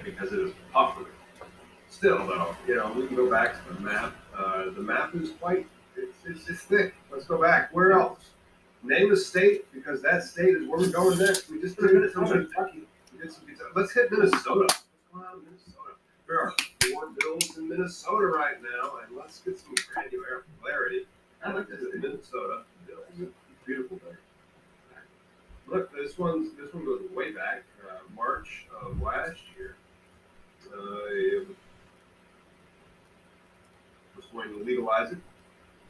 that because it is puffery. Still, though, we can go back to the map. The map is it's thick. Let's go back. Where else? Name a state, because that state is where we're going next. We just did Minnesota. Kentucky. Let's hit Minnesota. What's going on in Minnesota? There are 4 bills in Minnesota right now, and let's get some granularity. I like this Minnesota bill. Beautiful there. Look, this one goes way back, March of last year. It was going to legalize it,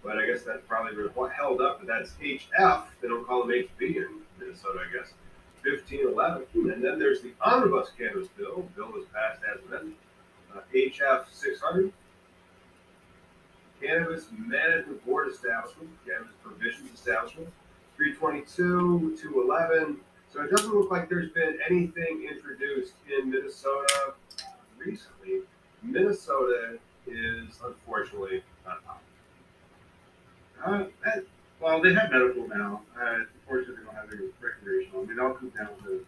but I guess that's probably been held up. But that's HF. They don't call them HB in Minnesota, I guess. 1511, and then there's the omnibus cannabis bill. The bill was passed as amended. HF 600. Cannabis Management Board Establishment, Cannabis Provisions Establishment, 322, 211. So it doesn't look like there's been anything introduced in Minnesota recently. Minnesota is unfortunately not popular. Well, they have medical now. Unfortunately, they don't have any recreational. I mean, it all comes down to.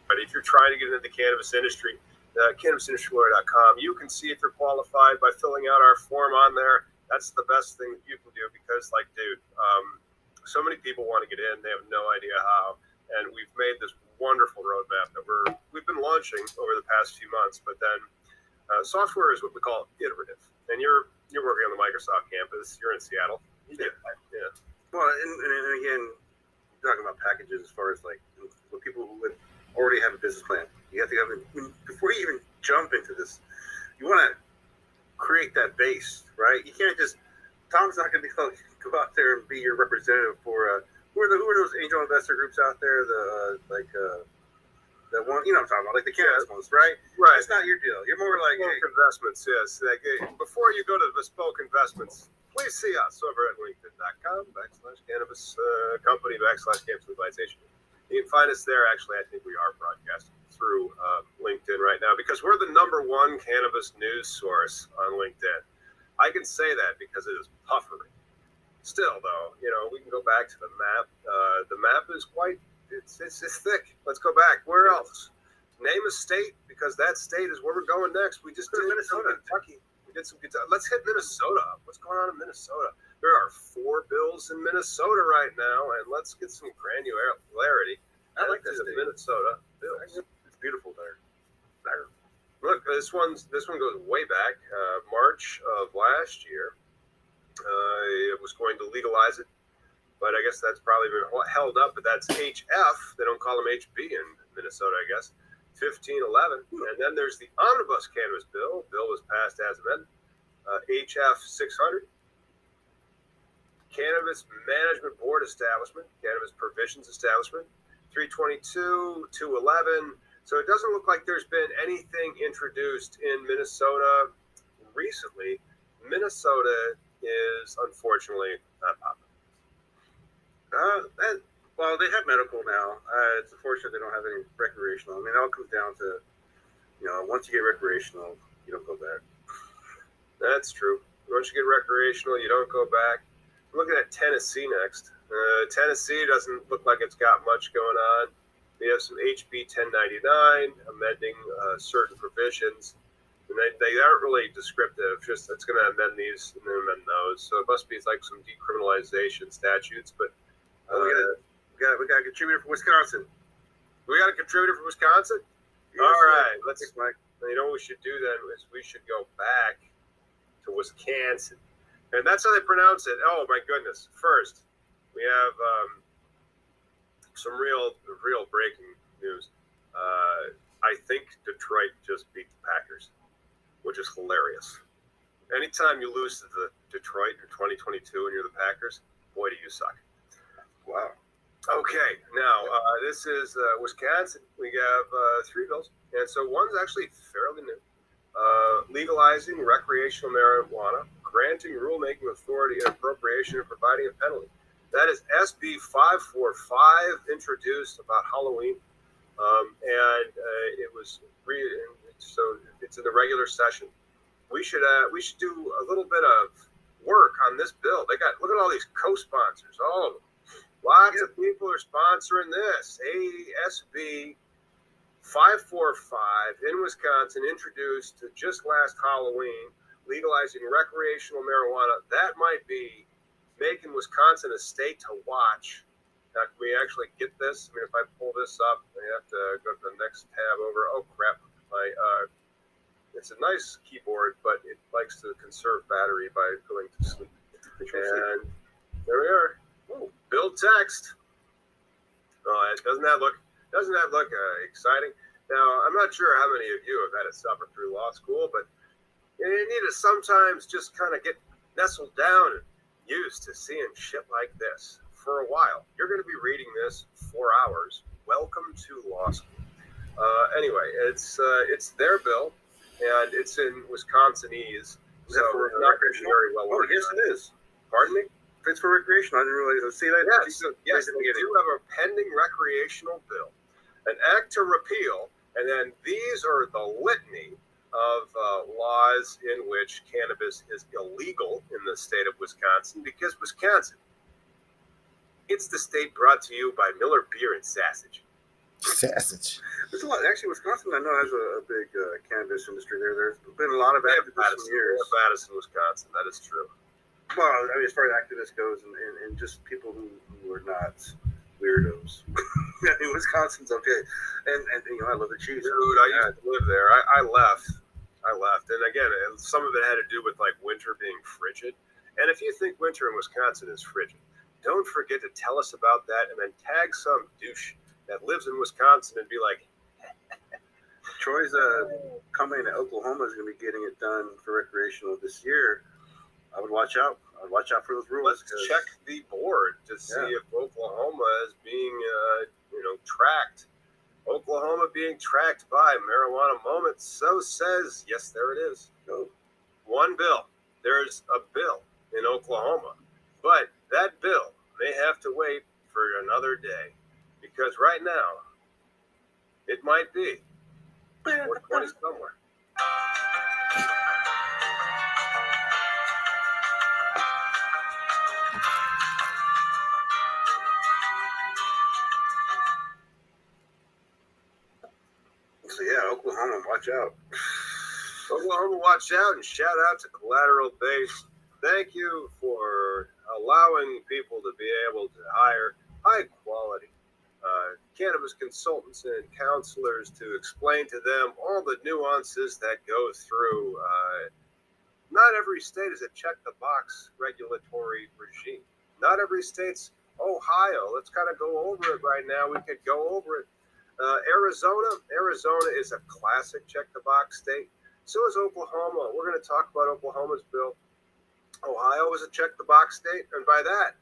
But if you're trying to get into the cannabis industry, cannabisindustrylawyer.com, you can see if you're qualified by filling out our form on there. That's the best thing that you can do because, dude, so many people want to get in. They have no idea how. And we've made this wonderful roadmap that we've been launching over the past few months. But then software is what we call iterative. And you're working on the Microsoft campus. You're in Seattle. Yeah. Yeah. Well, and again, talking about packages as far as for people who would already have a business plan. You have to before you even jump into this, you want to create that base, right? You can't just, Tom's not going to be able to go out there and be your representative for, who are those angel investor groups out there, the one, you know what I'm talking about, like the cannabis ones, right? Right. It's not your deal. You're more like, Bespoke Investments, yes. Before you go to Bespoke Investments, please see us over at linkedin.com/cannabis company/cannabis legalization. You can find us there. Actually, I think we are broadcasting through LinkedIn right now because we're the #1 cannabis news source on LinkedIn. I can say that because it is puffery. Still, though, we can go back to the map. The map is it's thick. Let's go back. Where else? Name a state, because that state is where we're going next. We just did Minnesota, Kentucky. We did some Kentucky. Let's hit Minnesota. What's going on in Minnesota? There are 4 bills in Minnesota right now, and let's get some granularity. I like this Minnesota bills. it's beautiful there. Look, this one goes way back, March of last year. It was going to legalize it, but I guess that's probably been held up. But that's HF. They don't call them HB in Minnesota, I guess. 1511. And then there's the omnibus cannabis bill. Bill was passed as amended. HF 600. Cannabis Management Board Establishment, Cannabis Provisions Establishment, 322, 211. So it doesn't look like there's been anything introduced in Minnesota recently. Minnesota is unfortunately not popular. Well, they have medical now. It's unfortunate they don't have any recreational. I mean, it all comes down to, once you get recreational, you don't go back. That's true. Once you get recreational, you don't go back. I'm looking at Tennessee next. Tennessee doesn't look like it's got much going on. We have some HB 1099 amending certain provisions. And they aren't really descriptive, just it's going to amend these and then amend those. So it must be like some decriminalization statutes. But we got a contributor from Wisconsin. We got a contributor from Wisconsin? Yes, all right. Let's. You know what we should do then is we should go back to Wisconsin. And that's how they pronounce it. Oh, my goodness. First, we have some real breaking news. I think Detroit just beat the Packers, which is hilarious. Anytime you lose to the Detroit in 2022 and you're the Packers, boy, do you suck. Wow. Okay, now this is Wisconsin. We have 3 bills, and so one's actually fairly new. Legalizing recreational marijuana, granting rulemaking authority and appropriation, and providing a penalty. That is SB 545, introduced about Halloween, and it was so it's in the regular session. We should do a little bit of work on this bill. Look at all these co-sponsors, all of them. Lots of people are sponsoring this. ASB 545 in Wisconsin, introduced just last Halloween, legalizing recreational marijuana. That might be making Wisconsin a state to watch. Now, can we actually get this? I mean, if I pull this up, I have to go to the next tab over. Oh, crap. It's a nice keyboard, but it likes to conserve battery by going to sleep. And there we are. Oh, bill text. Oh, doesn't that look exciting? Now, I'm not sure how many of you have had to suffer through law school, but you need to sometimes just kind of get nestled down and used to seeing shit like this for a while. You're going to be reading this 4 hours. Welcome to law school. Anyway, it's their bill, and it's in Wisconsinese, so it's not very well. Oh, yes, it is. Pardon me? It's for recreational. I didn't realize. See that? Yes, we do have a pending recreational bill, an act to repeal, and then these are the litany of laws in which cannabis is illegal in the state of Wisconsin, because Wisconsin, it's the state brought to you by Miller Beer and Sausage. There's a lot. Actually, Wisconsin, I know, has a big cannabis industry there. There's been a lot of activists for years. Madison, Wisconsin. That is true. Well, I mean, as far as activists goes, and just people who are not weirdos. I mean, Wisconsin's okay. And I love the cheese. Dude, I used to live there. I left. And again, some of it had to do with like winter being frigid. And if you think winter in Wisconsin is frigid, don't forget to tell us about that and then tag some douche that lives in Wisconsin and be like, Troy's company in Oklahoma is going to be getting it done for recreational this year. I would watch out. I'd watch out for those rules. Let's check the board to see if Oklahoma is being, tracked. Oklahoma being tracked by Marijuana Moments. So says, yes, there it is. Oh. One bill. There's a bill in Oklahoma, but that bill may have to wait for another day, because right now it might be 420 somewhere. So yeah, Oklahoma, watch out. Oklahoma, watch out, and shout out to Collateral Base. Thank you for allowing people to be able to hire high quality cannabis consultants and counselors to explain to them all the nuances that go through. Not every state is a check-the-box regulatory regime. Not every state's Ohio. Let's kind of go over it right now. We could go over it. Arizona is a classic check-the-box state. So is Oklahoma. We're going to talk about Oklahoma's bill. Ohio is a check-the-box state. And by that,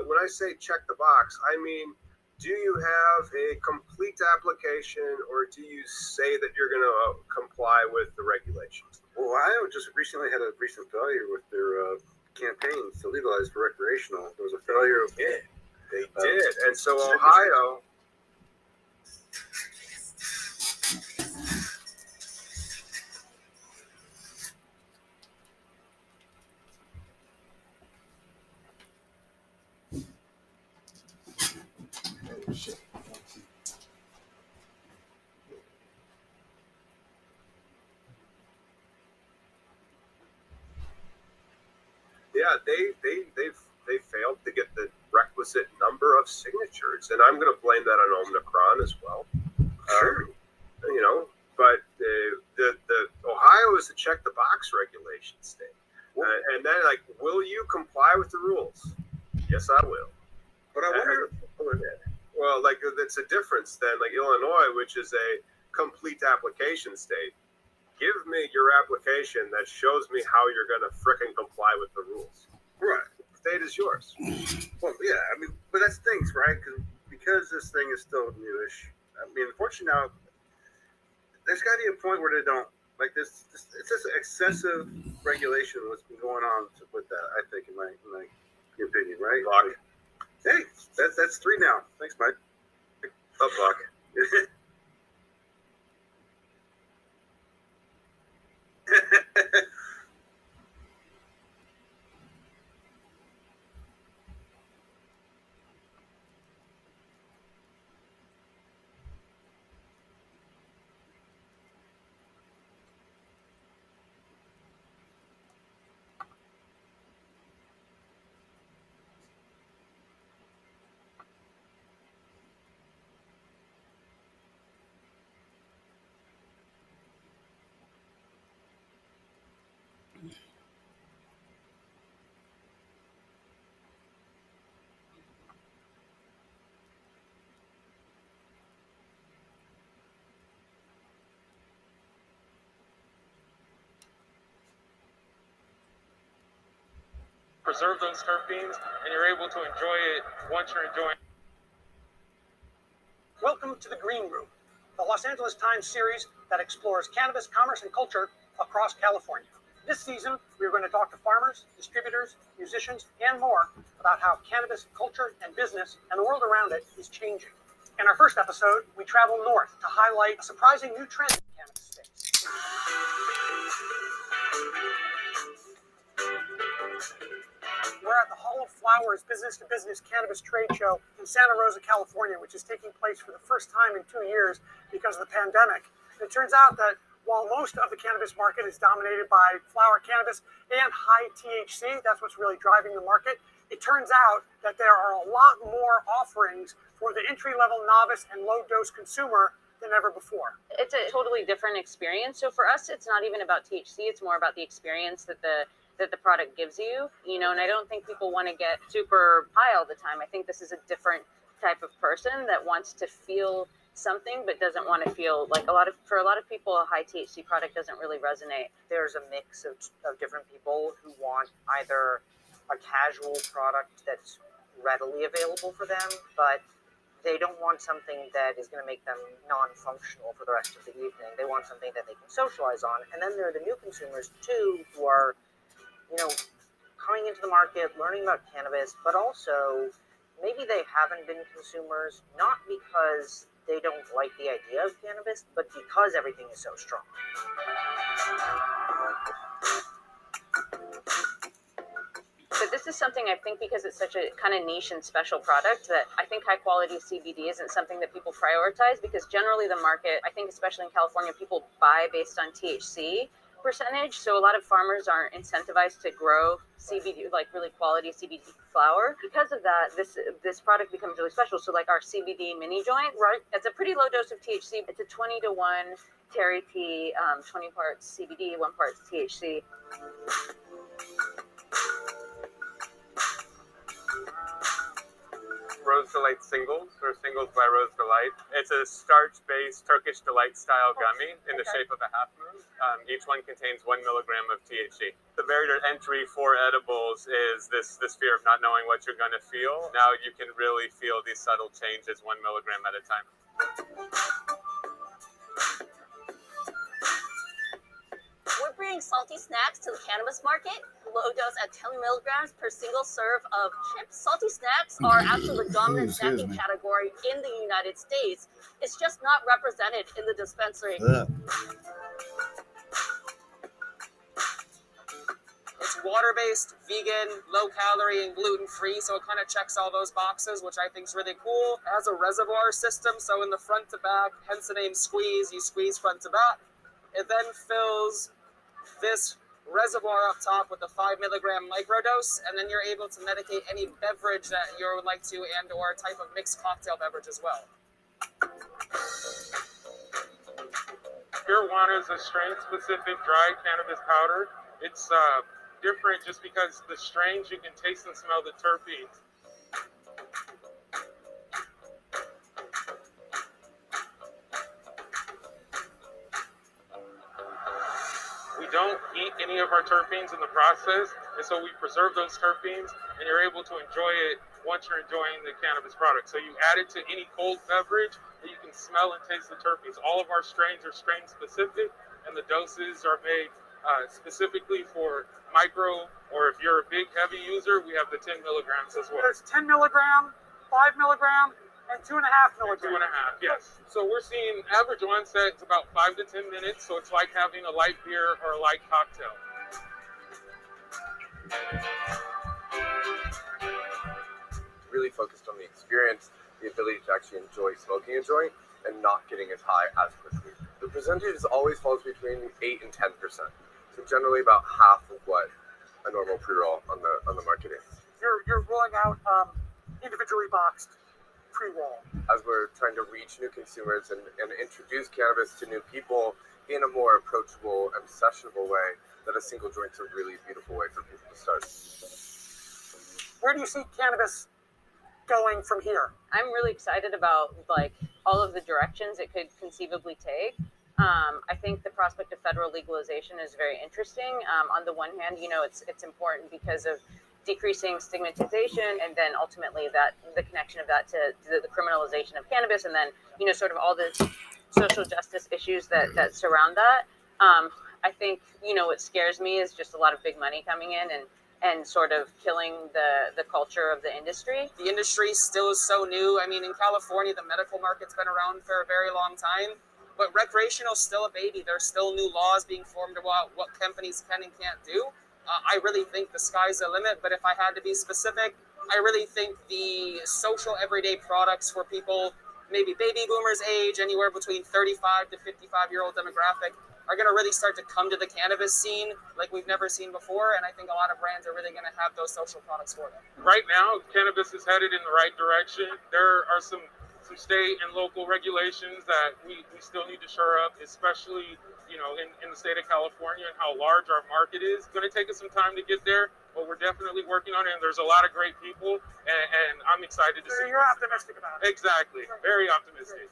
when I say check the box, I mean, do you have a complete application, or do you say that you're going to comply with the regulations? Ohio just recently had a recent failure with their campaigns to legalize for recreational. There was a failure of They did. And so Ohio. Yeah, they failed to get the requisite number of signatures, and I'm going to blame that on Omicron as well. Sure. You know, but the Ohio is a check the box regulation state, and then like, will you comply with the rules? Yes, I will. But I wonder. Well, like it's a difference than like Illinois, which is a complete application state. Give me your application that shows me how you're going to frickin' comply with the rules. Right. The state is yours. Well, yeah, I mean, but that's things, right? Because this thing is still newish. I mean, unfortunately now, there's got to be a point where they don't like this. It's just excessive regulation. What's been going on with that? I think, in my opinion, right? Buck. Hey, that's 3 now. Thanks, Mike. Up, Buck. Preserve those terpenes, and you're able to enjoy it once you're enjoying. Welcome to the Green Room, the Los Angeles Times series that explores cannabis commerce and culture across California. This season, we're going to talk to farmers, distributors, musicians, and more about how cannabis culture and business and the world around it is changing. In our first episode, we travel north to highlight a surprising new trend in the cannabis space. We're at the Hall of Flowers business-to-business cannabis trade show in Santa Rosa, California, which is taking place for the first time in 2 years because of the pandemic. It turns out that while most of the cannabis market is dominated by flower cannabis and high THC, that's what's really driving the market, it turns out that there are a lot more offerings for the entry-level novice and low-dose consumer than ever before. It's a totally different experience. So for us, it's not even about THC. It's more about the experience that the product gives you, and I don't think people want to get super high all the time. I think this is a different type of person that wants to feel something but doesn't want to feel like for a lot of people, a high THC product doesn't really resonate. There's a mix of different people who want either a casual product that's readily available for them, but they don't want something that is going to make them non-functional for the rest of the evening. They want something that they can socialize on. And then there are the new consumers too, who are coming into the market, learning about cannabis, but also maybe they haven't been consumers, not because they don't like the idea of cannabis, but because everything is so strong. But this is something I think because it's such a kind of niche and special product that I think high quality CBD isn't something that people prioritize, because generally the market, I think especially in California, people buy based on THC percentage. So a lot of farmers aren't incentivized to grow CBD, like really quality CBD flower. Because of that, this product becomes really special. So like our CBD mini joint, right? It's a pretty low dose of THC. It's a 20-to-1 terry tea, 20 parts CBD, 1 part THC. Rose Delight singles, or singles by Rose Delight. It's a starch-based Turkish delight style gummy in the shape of a half moon. Each one contains 1 milligram of THC. The barrier to entry for edibles is this fear of not knowing what you're going to feel. Now you can really feel these subtle changes 1 milligram at a time. We're bringing salty snacks to the cannabis market, low dose at 10 milligrams per single serve of chips. Salty snacks are actually the dominant snacking category in the United States. It's just not represented in the dispensary. It's water-based, vegan, low-calorie, and gluten-free, so it kind of checks all those boxes, which I think is really cool. It has a reservoir system, so in the front to back, hence the name Squeeze, you squeeze front to back. It then fills this reservoir up top with a 5 milligram microdose, and then you're able to medicate any beverage that you would like to, and or type of mixed cocktail beverage as well. Pure One is a strain-specific dry cannabis powder. It's different just because the strains, you can taste and smell the terpenes. We don't eat any of our terpenes in the process, and so we preserve those terpenes, and you're able to enjoy it once you're enjoying the cannabis product. So you add it to any cold beverage, and you can smell and taste the terpenes. All of our strains are strain-specific, and the doses are made specifically for micro, or if you're a big heavy user, we have the 10 milligrams as well. There's 10 milligram, 5 milligram, and 2.5 milligrams. 2.5, yes. So we're seeing average onset is about 5 to 10 minutes, so it's like having a light beer or a light cocktail. Really focused on the experience, the ability to actually enjoy smoking a joint and not getting as high as quickly. The percentage always falls between 8 and 10%. So generally about half of what a normal pre-roll on the market is. You're rolling out individually boxed pre-roll. As we're trying to reach new consumers and introduce cannabis to new people in a more approachable and sessionable way, that a single joint's a really beautiful way for people to start. Where do you see cannabis going from here? I'm really excited about like all of the directions it could conceivably take. I think the prospect of federal legalization is very interesting. On the one hand, you know, it's important because of decreasing stigmatization, and then ultimately that the connection of that to the criminalization of cannabis, and then, you know, sort of all the social justice issues that surround that. I think, you know, what scares me is just a lot of big money coming in and sort of killing the culture of the industry. The industry still is so new. I mean, in California, the medical market's been around for a very long time, but recreational is still a baby. There's still new laws being formed about what companies can and can't do. I really think the sky's the limit, but if I had to be specific, I really think the social everyday products for people, maybe baby boomers age, anywhere between 35 to 55-year-old demographic, are going to really start to come to the cannabis scene like we've never seen before, and I think a lot of brands are really going to have those social products for them. Right now, cannabis is headed in the right direction. There are some state and local regulations that we still need to shore up, especially, you know, in the state of California and how large our market is. It's going to take us some time to get there, but we're definitely working on it, and there's a lot of great people, and I'm excited to see. You're optimistic about it. Exactly. Very optimistic.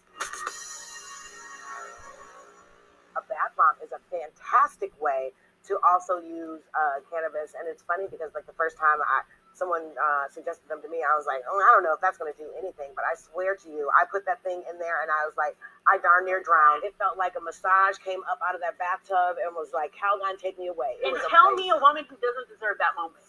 A bath bomb is a fantastic way to also use cannabis, and it's funny because like the first time someone suggested them to me, I was like, oh, I don't know if that's going to do anything, but I swear to you, I put that thing in there and I was like, I darn near drowned. It felt like a massage came up out of that bathtub and was like, Calgon, take me away. And tell me a woman who doesn't deserve that moment.